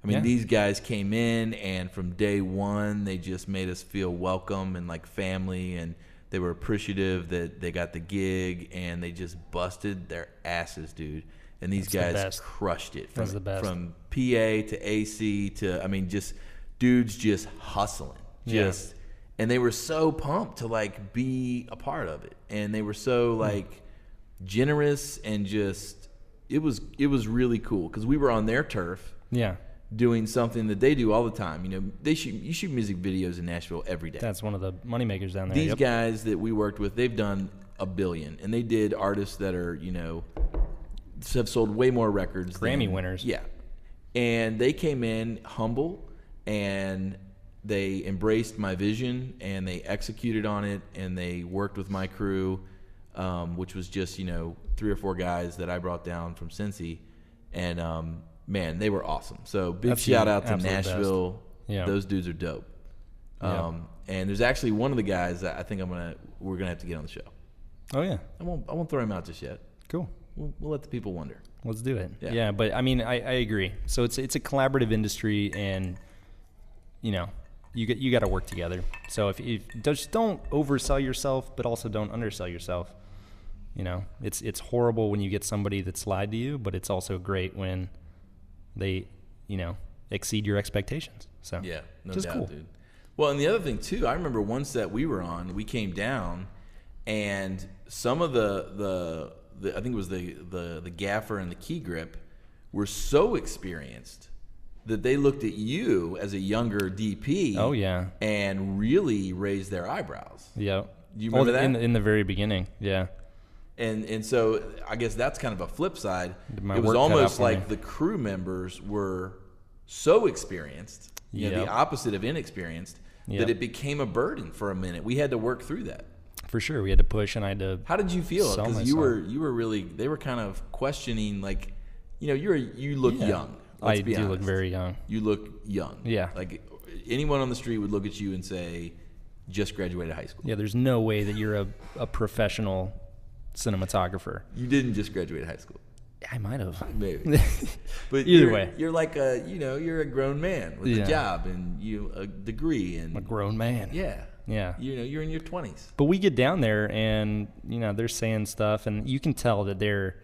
[SPEAKER 1] I mean, these guys came in, and from day one, they just made us feel welcome and like family, and they were appreciative that they got the gig, and they just busted their asses, dude. And these guys crushed it. From PA to AC to, just dudes just hustling. And they were so pumped to like be a part of it. And they were so like generous, and just, it was really cool, because we were on their turf.
[SPEAKER 2] Yeah.
[SPEAKER 1] Doing something that they do all the time. You shoot music videos in Nashville every day.
[SPEAKER 2] That's one of the moneymakers down there.
[SPEAKER 1] These guys that we worked with, they've done 1 billion, and they did artists that are, have sold way more records.
[SPEAKER 2] Grammy winners.
[SPEAKER 1] Yeah. And they came in humble, and they embraced my vision, and they executed on it, and they worked with my crew, which was just, 3 or 4 guys that I brought down from Cincy. And, man, they were awesome. So big shout out to Nashville. Yeah. Those dudes are dope. And there's actually one of the guys that I think we're gonna have to get on the show.
[SPEAKER 2] Oh yeah.
[SPEAKER 1] I won't throw him out just yet.
[SPEAKER 2] Cool.
[SPEAKER 1] We'll let the people wonder.
[SPEAKER 2] Let's do it. Yeah, but I mean, I agree. So it's a collaborative industry, and you got to work together. So if just don't oversell yourself, but also don't undersell yourself. It's horrible when you get somebody that's lied to you, but it's also great when they, exceed your expectations. So
[SPEAKER 1] yeah, no
[SPEAKER 2] just
[SPEAKER 1] doubt,
[SPEAKER 2] cool.
[SPEAKER 1] dude. Well, and the other thing too, I remember one set we were on, we came down, and some of the I think it was the gaffer and the key grip were so experienced that they looked at you as a younger DP.
[SPEAKER 2] Oh yeah.
[SPEAKER 1] And really raised their eyebrows.
[SPEAKER 2] Yeah.
[SPEAKER 1] Do you remember that?
[SPEAKER 2] In the very beginning, yeah.
[SPEAKER 1] And so I guess that's kind of a flip side.
[SPEAKER 2] My
[SPEAKER 1] it was
[SPEAKER 2] work cut out
[SPEAKER 1] almost
[SPEAKER 2] for
[SPEAKER 1] like
[SPEAKER 2] me.
[SPEAKER 1] the crew members were so experienced, you know,
[SPEAKER 2] Yep.
[SPEAKER 1] the opposite of inexperienced,
[SPEAKER 2] Yep.
[SPEAKER 1] that it became a burden for a minute. We had to work through that.
[SPEAKER 2] For sure, we had to push, and I had to.
[SPEAKER 1] How did you feel?
[SPEAKER 2] sell
[SPEAKER 1] Because you
[SPEAKER 2] myself.
[SPEAKER 1] were really, they were kind of questioning, like, you know, you look
[SPEAKER 2] Yeah.
[SPEAKER 1] young. Let's
[SPEAKER 2] I
[SPEAKER 1] be
[SPEAKER 2] do look
[SPEAKER 1] honest.
[SPEAKER 2] very young.
[SPEAKER 1] You look young.
[SPEAKER 2] Yeah.
[SPEAKER 1] Like anyone on the street would look at you and say, just graduated high school.
[SPEAKER 2] Yeah, there's no way that you're a professional cinematographer.
[SPEAKER 1] You didn't just graduate high school.
[SPEAKER 2] I might have.
[SPEAKER 1] Maybe. But
[SPEAKER 2] Either way.
[SPEAKER 1] you're like you're a grown man with
[SPEAKER 2] Yeah.
[SPEAKER 1] a job and a degree and
[SPEAKER 2] I'm a grown man.
[SPEAKER 1] yeah.
[SPEAKER 2] Yeah.
[SPEAKER 1] You know, you're in your 20s.
[SPEAKER 2] But we get down there, and they're saying stuff, and you can tell that they're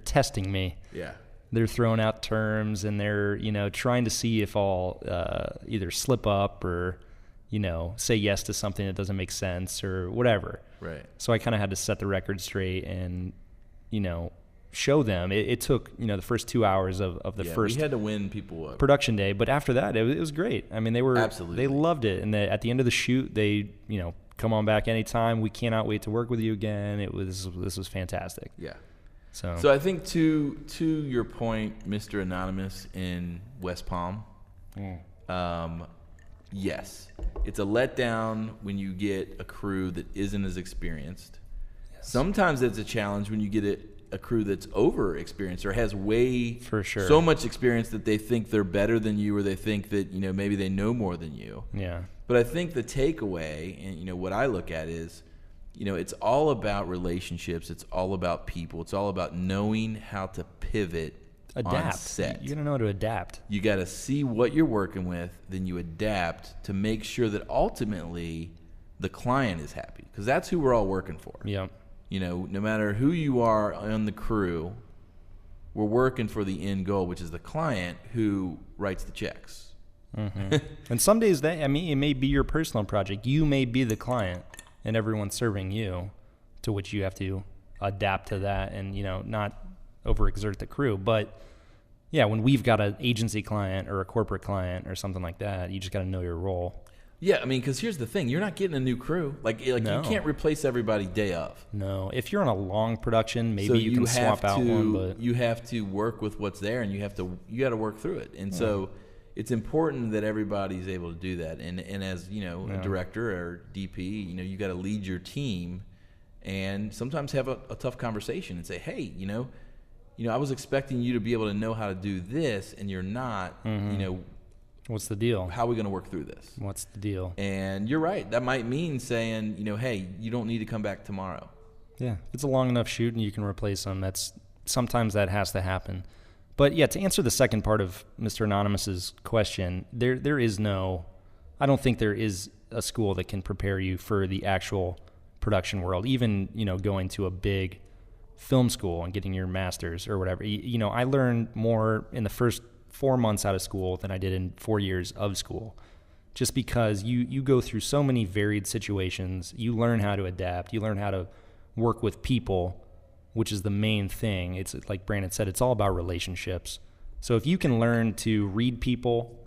[SPEAKER 2] testing me.
[SPEAKER 1] Yeah.
[SPEAKER 2] They're throwing out terms, and they're trying to see if I'll either slip up or say yes to something that doesn't make sense or whatever.
[SPEAKER 1] Right.
[SPEAKER 2] So I kind of had to set the record straight and show them. It took the first 2 hours of the first
[SPEAKER 1] we had to win people up.
[SPEAKER 2] production day, but after that it was great. I mean,
[SPEAKER 1] Absolutely.
[SPEAKER 2] they loved it, and at the end of the shoot they come on back anytime. We cannot wait to work with you again. This was fantastic.
[SPEAKER 1] Yeah.
[SPEAKER 2] So
[SPEAKER 1] I think to your point, Mr. Anonymous in West Palm, yes, it's a letdown when you get a crew that isn't as experienced.
[SPEAKER 2] Yes.
[SPEAKER 1] Sometimes it's a challenge when you get a crew that's over experienced or has way
[SPEAKER 2] For sure.
[SPEAKER 1] so much experience that they think they're better than you, or they think that maybe they know more than you.
[SPEAKER 2] yeah,
[SPEAKER 1] But I think the takeaway, and what I look at is, it's all about relationships. It's all about people. It's all about knowing how to pivot on
[SPEAKER 2] adapt.
[SPEAKER 1] set.
[SPEAKER 2] You gotta know how to adapt.
[SPEAKER 1] You got to see what you're working with, then you adapt to make sure that ultimately the client is happy, because that's who we're all working for.
[SPEAKER 2] Yeah.
[SPEAKER 1] No matter who you are on the crew, we're working for the end goal, which is the client who writes the checks.
[SPEAKER 2] Mm-hmm. And some days it may be your personal project. You may be the client, and everyone's serving you, to which you have to adapt to that and not overexert the crew. But yeah, when we've got an agency client or a corporate client or something like that, you just got to know your role.
[SPEAKER 1] Yeah, because here's the thing: you're not getting a new crew. Like
[SPEAKER 2] No.
[SPEAKER 1] you can't replace everybody day of.
[SPEAKER 2] No, if you're on a long production, maybe
[SPEAKER 1] So
[SPEAKER 2] you can swap out one. But
[SPEAKER 1] you have to work with what's there, and you got to work through it. And so it's important that everybody's able to do that. And as a director or DP, you got to lead your team, and sometimes have a tough conversation and say, hey, I was expecting you to be able to know how to do this, and you're not.
[SPEAKER 2] what's the deal?
[SPEAKER 1] How are we going to work through this?
[SPEAKER 2] What's the deal?
[SPEAKER 1] And you're right. That might mean saying, hey, you don't need to come back tomorrow.
[SPEAKER 2] Yeah, if it's a long enough shoot and you can replace them, sometimes that has to happen. But yeah, to answer the second part of Mr. Anonymous's question, there is no, I don't think there is a school that can prepare you for the actual production world. Even going to a big film school and getting your master's or whatever. I learned more in the first 4 months out of school than I did in 4 years of school. Just because you go through so many varied situations, you learn how to adapt, you learn how to work with people, which is the main thing. It's like Brandon said, it's all about relationships. So if you can learn to read people,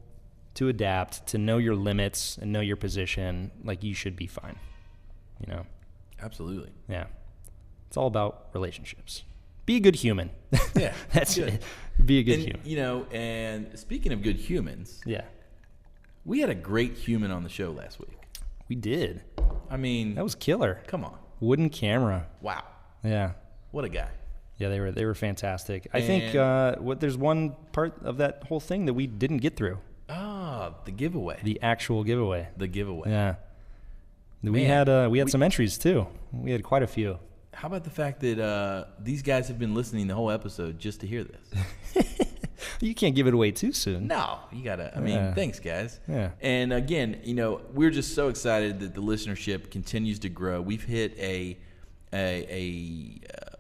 [SPEAKER 2] to adapt, to know your limits and know your position, like, you should be fine.
[SPEAKER 1] Absolutely.
[SPEAKER 2] Yeah. It's all about relationships. Be a good human.
[SPEAKER 1] Yeah.
[SPEAKER 2] That's
[SPEAKER 1] good.
[SPEAKER 2] it. Be a good
[SPEAKER 1] And,
[SPEAKER 2] human.
[SPEAKER 1] and speaking of good humans,
[SPEAKER 2] Yeah.
[SPEAKER 1] we had a great human on the show last week.
[SPEAKER 2] We did.
[SPEAKER 1] I mean,
[SPEAKER 2] That was killer.
[SPEAKER 1] come on.
[SPEAKER 2] Wooden camera.
[SPEAKER 1] Wow.
[SPEAKER 2] Yeah.
[SPEAKER 1] What a guy.
[SPEAKER 2] Yeah, they were fantastic. I
[SPEAKER 1] And-
[SPEAKER 2] think there's one part of that whole thing that we didn't get through.
[SPEAKER 1] Ah, the giveaway.
[SPEAKER 2] The actual giveaway.
[SPEAKER 1] The giveaway.
[SPEAKER 2] Yeah. We
[SPEAKER 1] Man,
[SPEAKER 2] had some entries too. We had quite a few.
[SPEAKER 1] How about the fact that these guys have been listening the whole episode just to hear this?
[SPEAKER 2] You can't give it away too soon.
[SPEAKER 1] No, you gotta. I mean,
[SPEAKER 2] Yeah.
[SPEAKER 1] thanks, guys.
[SPEAKER 2] Yeah.
[SPEAKER 1] And again, we're just so excited that the listenership continues to grow. We've hit a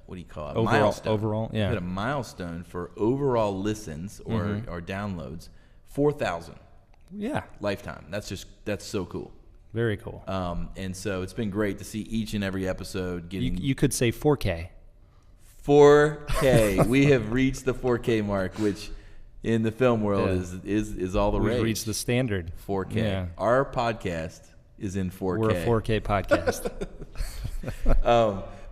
[SPEAKER 1] what do you call it? Milestone.
[SPEAKER 2] Overall, yeah.
[SPEAKER 1] We've hit a milestone for overall listens or downloads, 4,000.
[SPEAKER 2] Yeah.
[SPEAKER 1] Lifetime. That's so cool.
[SPEAKER 2] Very cool.
[SPEAKER 1] And so it's been great to see each and every episode getting
[SPEAKER 2] You could say 4K.
[SPEAKER 1] 4K. We have reached the 4K mark, which in the film world is all the rage.
[SPEAKER 2] We've reached the standard.
[SPEAKER 1] 4K.
[SPEAKER 2] Yeah.
[SPEAKER 1] Our podcast is in 4K.
[SPEAKER 2] We're a 4K podcast.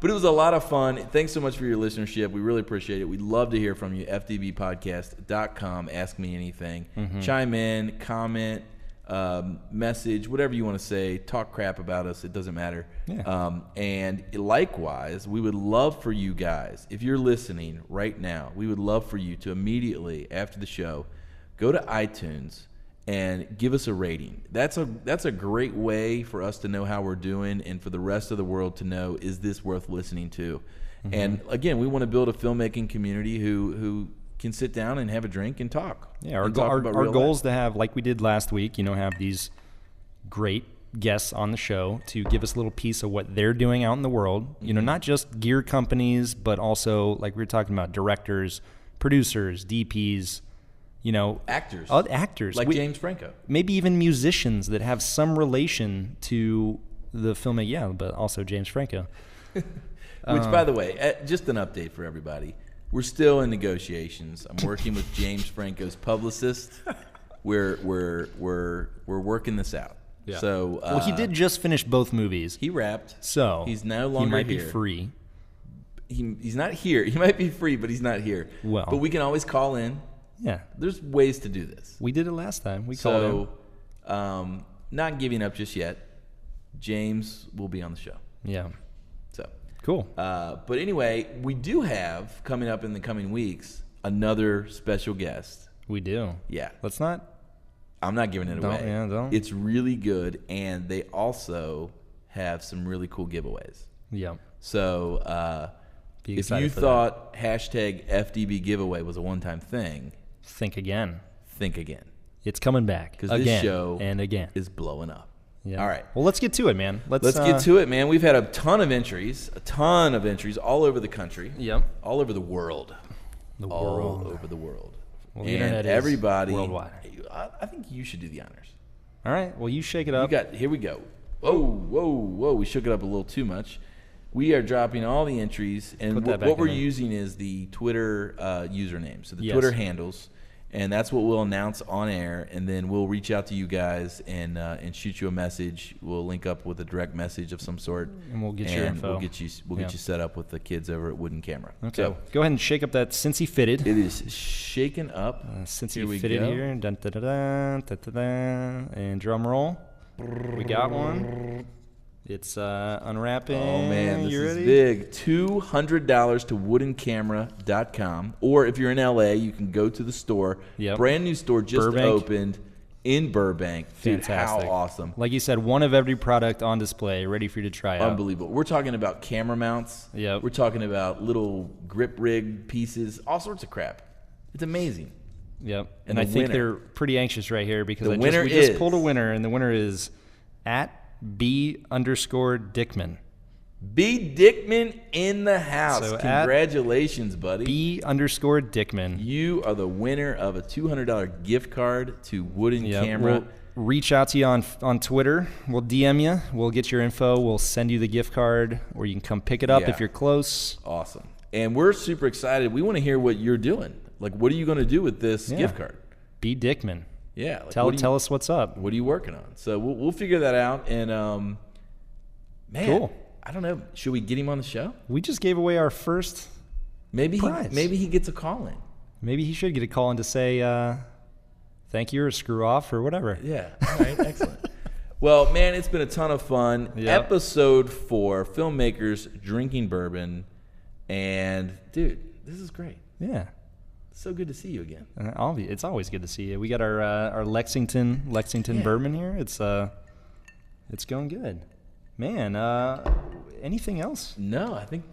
[SPEAKER 1] But it was a lot of fun. Thanks so much for your listenership. We really appreciate it. We'd love to hear from you. FDBpodcast.com. Ask me anything. Chime in, comment, message, whatever you want to say. Talk crap about us. It doesn't matter.
[SPEAKER 2] Yeah.
[SPEAKER 1] And likewise, we would love for you guys, if you're listening right now, we would love for you to immediately after the show go to iTunes and give us a rating. That's a great way for us to know how we're doing and for the rest of the world to know, is this worth listening to? And again, we want to build a filmmaking community who can sit down and have a drink and talk.
[SPEAKER 2] Yeah, our
[SPEAKER 1] Our
[SPEAKER 2] goal is to have, like we did last week, have these great guests on the show to give us a little piece of what they're doing out in the world. Not just gear companies, but also, like we were talking about, directors, producers, DPs,
[SPEAKER 1] actors.
[SPEAKER 2] Actors.
[SPEAKER 1] Like James Franco.
[SPEAKER 2] Maybe even musicians that have some relation to the filmmaker. Yeah, but also James Franco.
[SPEAKER 1] Which, by the way, just an update for everybody. We're still in negotiations. I'm working with James Franco's publicist. We're working this out.
[SPEAKER 2] Yeah.
[SPEAKER 1] So
[SPEAKER 2] well, he did just finish both movies.
[SPEAKER 1] He wrapped.
[SPEAKER 2] So
[SPEAKER 1] he's no longer
[SPEAKER 2] here. He might
[SPEAKER 1] here.
[SPEAKER 2] be free.
[SPEAKER 1] He's not here. He might be free, but he's not here.
[SPEAKER 2] Well,
[SPEAKER 1] but we can always call in.
[SPEAKER 2] Yeah.
[SPEAKER 1] There's ways to do this.
[SPEAKER 2] We did it last time. We called
[SPEAKER 1] in. Not giving up just yet. James will be on the show.
[SPEAKER 2] Yeah.
[SPEAKER 1] So
[SPEAKER 2] cool.
[SPEAKER 1] But anyway, we do have coming up in the coming weeks another special guest.
[SPEAKER 2] We do.
[SPEAKER 1] Yeah.
[SPEAKER 2] Let's not.
[SPEAKER 1] I'm not giving it away.
[SPEAKER 2] Yeah, don't.
[SPEAKER 1] It's really good, and they also have some really cool giveaways.
[SPEAKER 2] Yeah.
[SPEAKER 1] So if you thought hashtag FDB giveaway was a one-time thing,
[SPEAKER 2] think again.
[SPEAKER 1] Think again.
[SPEAKER 2] It's coming back.
[SPEAKER 1] Because this show
[SPEAKER 2] and again
[SPEAKER 1] is blowing up.
[SPEAKER 2] Yeah.
[SPEAKER 1] All right.
[SPEAKER 2] Well, let's get to it, man. Let's
[SPEAKER 1] get to it, man. We've had a ton of entries all over the country.
[SPEAKER 2] Yep.
[SPEAKER 1] All over the world.
[SPEAKER 2] All
[SPEAKER 1] over the world.
[SPEAKER 2] Well, the internet is worldwide.
[SPEAKER 1] I think you should do the honors.
[SPEAKER 2] All right. Well, you shake it up.
[SPEAKER 1] Here we go. Whoa. We shook it up a little too much. We are dropping all the entries, and what we're using is the Twitter username, so the Twitter handles, and that's what we'll announce on air, and then we'll reach out to you guys and shoot you a message. We'll link up with a direct message of some sort,
[SPEAKER 2] and we'll get your info.
[SPEAKER 1] We'll get you set up with the kids over at Wooden Camera.
[SPEAKER 2] Okay.
[SPEAKER 1] So
[SPEAKER 2] go ahead and shake up that Cincy Fitted.
[SPEAKER 1] It is shaken up.
[SPEAKER 2] Cincy Fitted here. Dun, da, da, da, da, da, da. And drum roll. We got one. It's unwrapping.
[SPEAKER 1] Oh, man, this is big. $200 to woodencamera.com. Or if you're in L.A., you can go to the store.
[SPEAKER 2] Yep.
[SPEAKER 1] Brand new store just opened in Burbank.
[SPEAKER 2] Fantastic.
[SPEAKER 1] Dude, how awesome.
[SPEAKER 2] Like you said, one of every product on display, ready for you to try out.
[SPEAKER 1] Unbelievable. We're talking about camera mounts.
[SPEAKER 2] Yep.
[SPEAKER 1] We're talking about little grip rig pieces, all sorts of crap. It's amazing.
[SPEAKER 2] Yep. And I think they're pretty anxious right here because we
[SPEAKER 1] just
[SPEAKER 2] pulled a winner, and the winner is at B_Dickman.
[SPEAKER 1] B Dickman in the house.
[SPEAKER 2] So
[SPEAKER 1] congratulations, buddy.
[SPEAKER 2] B_Dickman.
[SPEAKER 1] You are the winner of a $200 gift card to Wooden Camera.
[SPEAKER 2] We'll reach out to you on Twitter. We'll DM you. We'll get your info. We'll send you the gift card, or you can come pick it up if you're close.
[SPEAKER 1] Awesome. And we're super excited. We want to hear what you're doing. Like, what are you going to do with this gift card?
[SPEAKER 2] B Dickman.
[SPEAKER 1] Yeah.
[SPEAKER 2] Like tell us what's up.
[SPEAKER 1] What are you working on? So we'll figure that out. And, man.
[SPEAKER 2] Cool.
[SPEAKER 1] I don't know. Should we get him on the show?
[SPEAKER 2] We just gave away our first prize.
[SPEAKER 1] Maybe he gets a call in.
[SPEAKER 2] Maybe he should get a call in to say thank you or screw off or whatever.
[SPEAKER 1] Yeah. All right. Excellent. Well, man, it's been a ton of fun.
[SPEAKER 2] Yep.
[SPEAKER 1] Episode 4, Filmmakers Drinking Bourbon. And, dude, this is great.
[SPEAKER 2] Yeah.
[SPEAKER 1] So good to see you again.
[SPEAKER 2] It's always good to see you. We got our Lexington bourbon here. It's going good, man. Anything else?
[SPEAKER 1] No, I think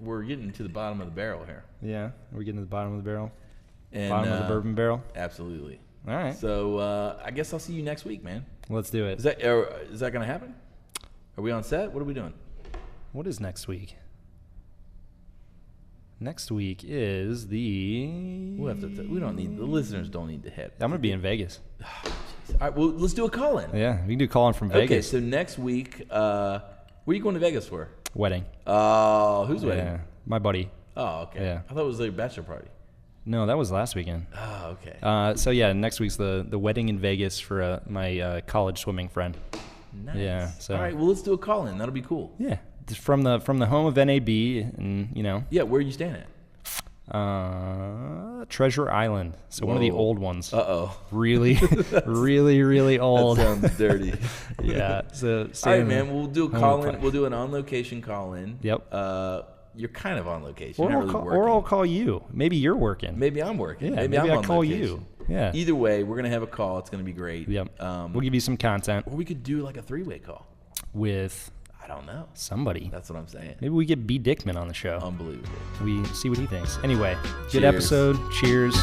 [SPEAKER 1] we're getting to the bottom of the barrel here.
[SPEAKER 2] Yeah, we're getting to the bottom of the barrel.
[SPEAKER 1] And,
[SPEAKER 2] bottom of the bourbon barrel.
[SPEAKER 1] Absolutely.
[SPEAKER 2] All right.
[SPEAKER 1] So I guess I'll see you next week, man.
[SPEAKER 2] Let's do it.
[SPEAKER 1] Is that going to happen? Are we on set? What are we doing?
[SPEAKER 2] What is next week? Next week is the...
[SPEAKER 1] We'll have to we don't need, the listeners don't need to hit.
[SPEAKER 2] I'm going to be in Vegas.
[SPEAKER 1] All right, well, let's do a call-in.
[SPEAKER 2] Yeah, we can do call-in from Vegas.
[SPEAKER 1] Okay, so next week, where are you going to Vegas for?
[SPEAKER 2] Wedding.
[SPEAKER 1] Oh, whose wedding?
[SPEAKER 2] Yeah, my buddy.
[SPEAKER 1] Oh, okay.
[SPEAKER 2] Yeah.
[SPEAKER 1] I thought it was a bachelor party.
[SPEAKER 2] No, that was last weekend.
[SPEAKER 1] Oh, okay.
[SPEAKER 2] So yeah, next week's the wedding in Vegas for my college swimming friend.
[SPEAKER 1] Nice.
[SPEAKER 2] Yeah. So
[SPEAKER 1] all right, well, let's do a call-in. That'll be cool.
[SPEAKER 2] yeah, it's from the home of NAB, and
[SPEAKER 1] Yeah, where are you staying at?
[SPEAKER 2] Treasure Island. So one of the
[SPEAKER 1] Whoa.
[SPEAKER 2] old ones.
[SPEAKER 1] Uh-oh.
[SPEAKER 2] Really, really old.
[SPEAKER 1] That sounds dirty.
[SPEAKER 2] Yeah. So
[SPEAKER 1] All right, man. We'll do a
[SPEAKER 2] home
[SPEAKER 1] call-in.
[SPEAKER 2] party.
[SPEAKER 1] We'll do an on-location call-in.
[SPEAKER 2] Yep.
[SPEAKER 1] You're kind of on location.
[SPEAKER 2] Or
[SPEAKER 1] You're
[SPEAKER 2] I'll,
[SPEAKER 1] not really
[SPEAKER 2] call,
[SPEAKER 1] working.
[SPEAKER 2] or I'll call you. Maybe you're working.
[SPEAKER 1] Maybe I'm working.
[SPEAKER 2] Yeah,
[SPEAKER 1] maybe I'm
[SPEAKER 2] I
[SPEAKER 1] on
[SPEAKER 2] call
[SPEAKER 1] location.
[SPEAKER 2] you. Yeah.
[SPEAKER 1] Either way, we're gonna have a call. It's gonna be great.
[SPEAKER 2] Yep. We'll give you some content
[SPEAKER 1] Or we could do like a 3-way call.
[SPEAKER 2] with
[SPEAKER 1] I don't know.
[SPEAKER 2] somebody.
[SPEAKER 1] That's what I'm saying.
[SPEAKER 2] Maybe we get B. Dickman on the show.
[SPEAKER 1] Unbelievable.
[SPEAKER 2] We see what he thinks. Anyway, good
[SPEAKER 1] Cheers.
[SPEAKER 2] episode. Cheers.